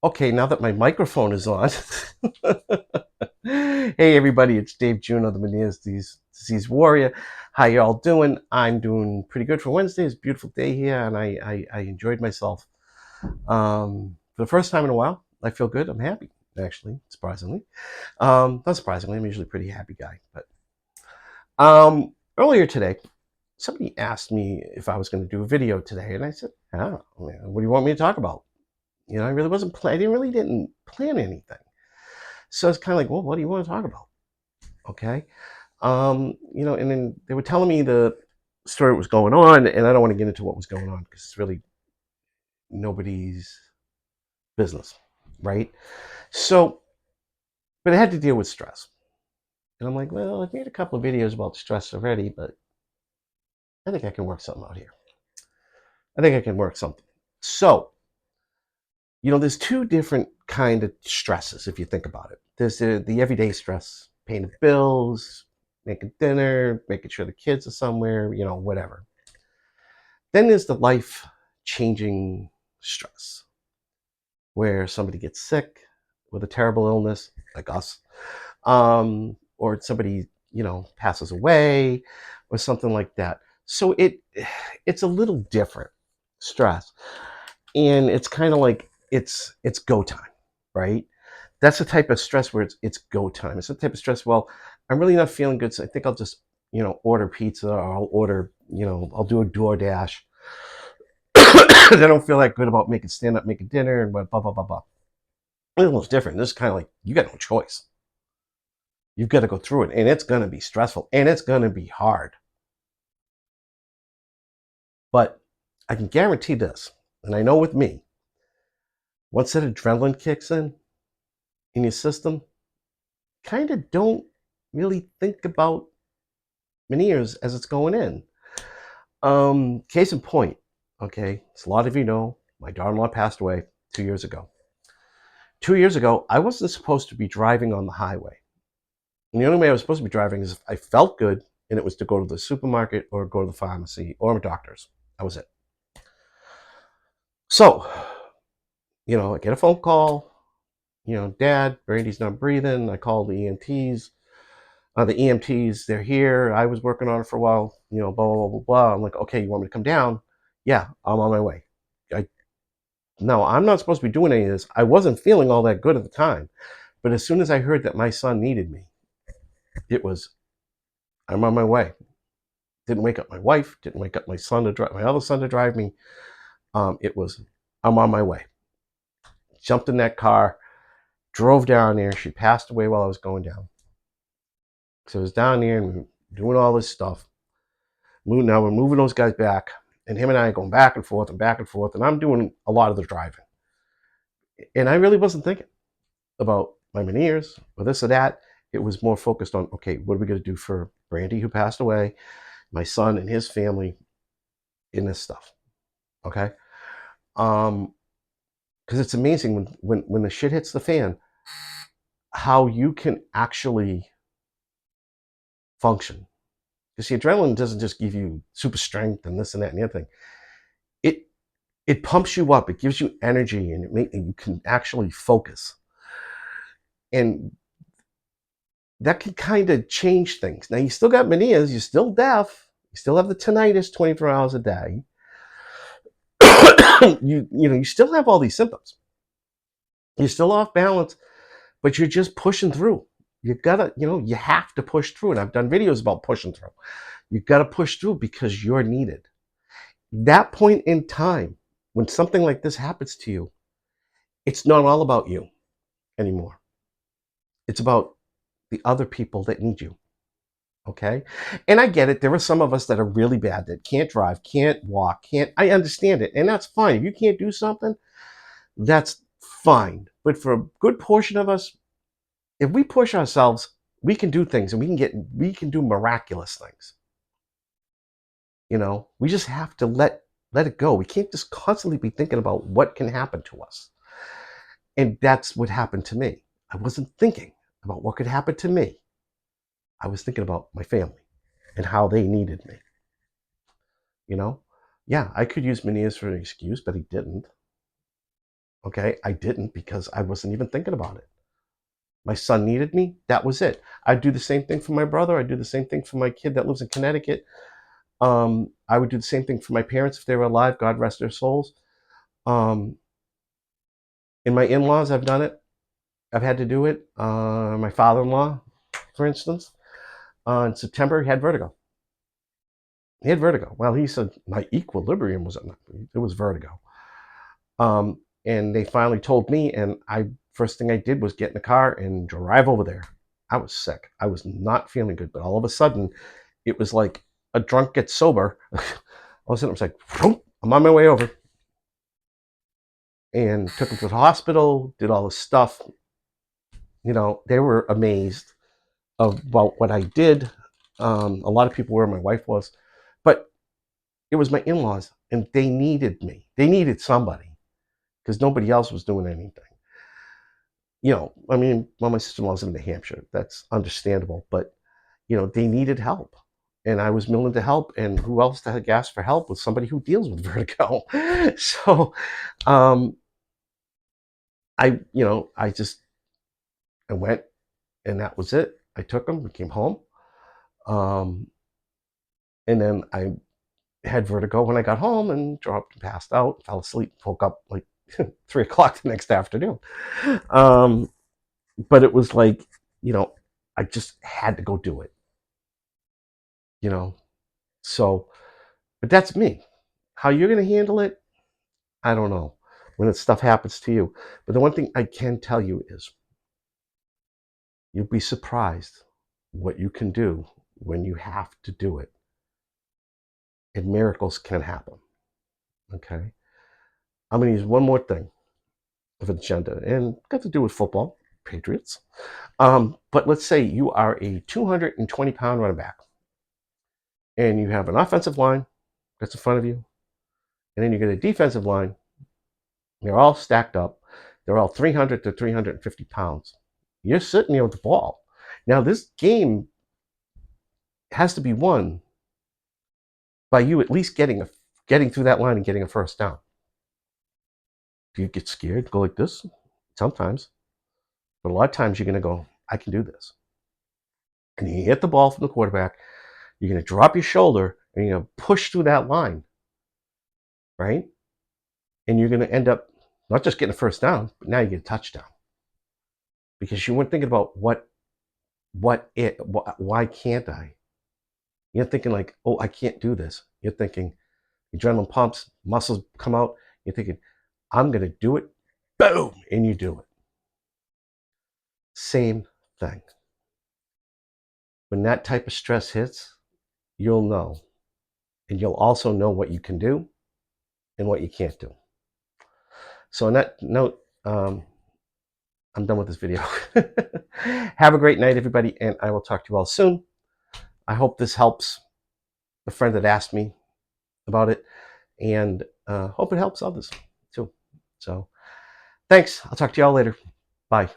Okay, now that my microphone is on. Hey everybody, it's Dave Juno, the Menieres Disease Warrior. How y'all doing? I'm doing pretty good for Wednesday. It's a beautiful day here, and I enjoyed myself. For the first time in a while, I feel good. I'm happy, actually, surprisingly. Not surprisingly, I'm usually a pretty happy guy. But earlier today, somebody asked me if I was going to do a video today, and I said, "Oh, what do you want me to talk about?" I really wasn't planning. Didn't plan anything. So it's kind of like, well, what do you want to talk about? Okay. And then they were telling me the story that was going on, and I don't want to get into what was going on because it's really nobody's business, right? So, but I had to deal with stress. And I'm like, well, I've made a couple of videos about stress already, but I think I can work something out here. I think I can work something. So, there's two different kind of stresses if you think about it. There's the everyday stress, paying the bills, making dinner, making sure the kids are somewhere, whatever. Then there's the life changing stress where somebody gets sick with a terrible illness like us, or somebody, passes away or something like that. So it's a little different stress. And it's kind of like it's go time, right? That's the type of stress where it's go time. It's the type of stress, well, I'm really not feeling good, so I think I'll just, order pizza, or I'll order, I'll do a DoorDash. I don't feel that good about stand up, making dinner, and blah, blah, blah, blah. It's almost different. This is kind of like you got no choice. You've got to go through it, and it's going to be stressful, and it's going to be hard. But I can guarantee this, and I know with me, once that adrenaline kicks in your system, kind of don't really think about Menieres as it's going in. Case in point, okay, as a lot of you know, my daughter-in-law passed away 2 years ago. 2 years ago, I wasn't supposed to be driving on the highway. And the only way I was supposed to be driving is if I felt good, and it was to go to the supermarket or go to the pharmacy or a doctor's. That was it. So, I get a phone call, Dad, Brandy's not breathing. I call the EMTs. They're here. I was working on it for a while, blah, blah, blah, blah, blah. I'm like, okay, you want me to come down? Yeah, I'm on my way. No, I'm not supposed to be doing any of this. I wasn't feeling all that good at the time. But as soon as I heard that my son needed me, it was, I'm on my way. Didn't wake up my wife, didn't wake up my son to drive, my other son to drive me. It was, I'm on my way. Jumped in that car, drove down there. She passed away while I was going down. So I was down there and doing all this stuff. Now we're moving those guys back, and him and I are going back and forth and back and forth, and I'm doing a lot of the driving. And I really wasn't thinking about my Menieres or this or that. It was more focused on, okay, what are we going to do for Brandy, who passed away, my son and his family in this stuff. Okay. Because it's amazing when the shit hits the fan, how you can actually function. Because the adrenaline doesn't just give you super strength and this and that and the other thing. It it pumps you up. It gives you energy, and and you can actually focus. And that can kind of change things. Now you still got Menieres, you're still deaf, you still have the tinnitus 24 hours a day. You still have all these symptoms. You're still off balance, but you're just pushing through. You gotta, you have to push through. And I've done videos about pushing through. You gotta push through because you're needed. That point in time, when something like this happens to you, it's not all about you anymore. It's about the other people that need you. Okay. And I get it. There are some of us that are really bad, that can't drive, can't walk, can't. I understand it. And that's fine. If you can't do something, that's fine. But for a good portion of us, if we push ourselves, we can do things, and we can do miraculous things. We just have to let it go. We can't just constantly be thinking about what can happen to us. And that's what happened to me. I wasn't thinking about what could happen to me. I was thinking about my family and how they needed me. you know Yeah, I could use Meniere's for an excuse, but he didn't. Okay, I didn't because I wasn't even thinking about it. My son needed me. That was it. I'd do the same thing for my brother. I'd do the same thing for my kid that lives in Connecticut. I would do the same thing for my parents if they were alive. God rest their souls. Um, in my in-laws, I've done it. I've had to do it. My father-in-law, for instance, in September, he had vertigo. He had vertigo. Well, he said my equilibrium was it was vertigo. And they finally told me, and I first thing I did was get in the car and drive over there. I was sick. I was not feeling good, but all of a sudden, it was like a drunk gets sober. All of a sudden, it was like, I'm on my way over, and took him to the hospital. Did all this stuff. They were amazed about what I did. A lot of people were. My wife was, but it was my in-laws, and they needed me. They needed somebody because nobody else was doing anything. I mean, well, my sister-in-law's in New Hampshire. That's understandable, but they needed help, and I was willing to help. And who else to ask for help with somebody who deals with vertigo? So, um, I went, and that was it. I took them. We came home, um, and then I had vertigo when I got home and dropped and passed out, fell asleep, woke up like 3 o'clock the next afternoon. Um, but it was like, you know, I just had to go do it, you know. So, but that's me. How you're going to handle it, I don't know when stuff happens to you. But the one thing I can tell you is you'll be surprised what you can do when you have to do it. And miracles can happen. Okay. I'm going to use one more thing of agenda, and got to do with football, Patriots. But let's say you are a 220-pound running back, and you have an offensive line that's in front of you, and then you get a defensive line. They're all stacked up. They're all 300 to 350 pounds. You're sitting there with the ball. Now, this game has to be won by you at least getting through that line and getting a first down. Do you get scared? Go like this? Sometimes. But a lot of times you're going to go, I can do this. And you hit the ball from the quarterback. You're going to drop your shoulder and you're going to push through that line, right? And you're going to end up not just getting a first down, but now you get a touchdown. Because you weren't thinking about why can't I? You're thinking like, oh, I can't do this. You're thinking, adrenaline pumps, muscles come out. You're thinking, I'm going to do it. Boom. And you do it. Same thing. When that type of stress hits, you'll know. And you'll also know what you can do and what you can't do. So on that note, I'm done with this video. Have a great night, everybody, and I will talk to you all soon. I hope this helps the friend that asked me about it, and hope it helps others too. So thanks. I'll talk to you all later. Bye.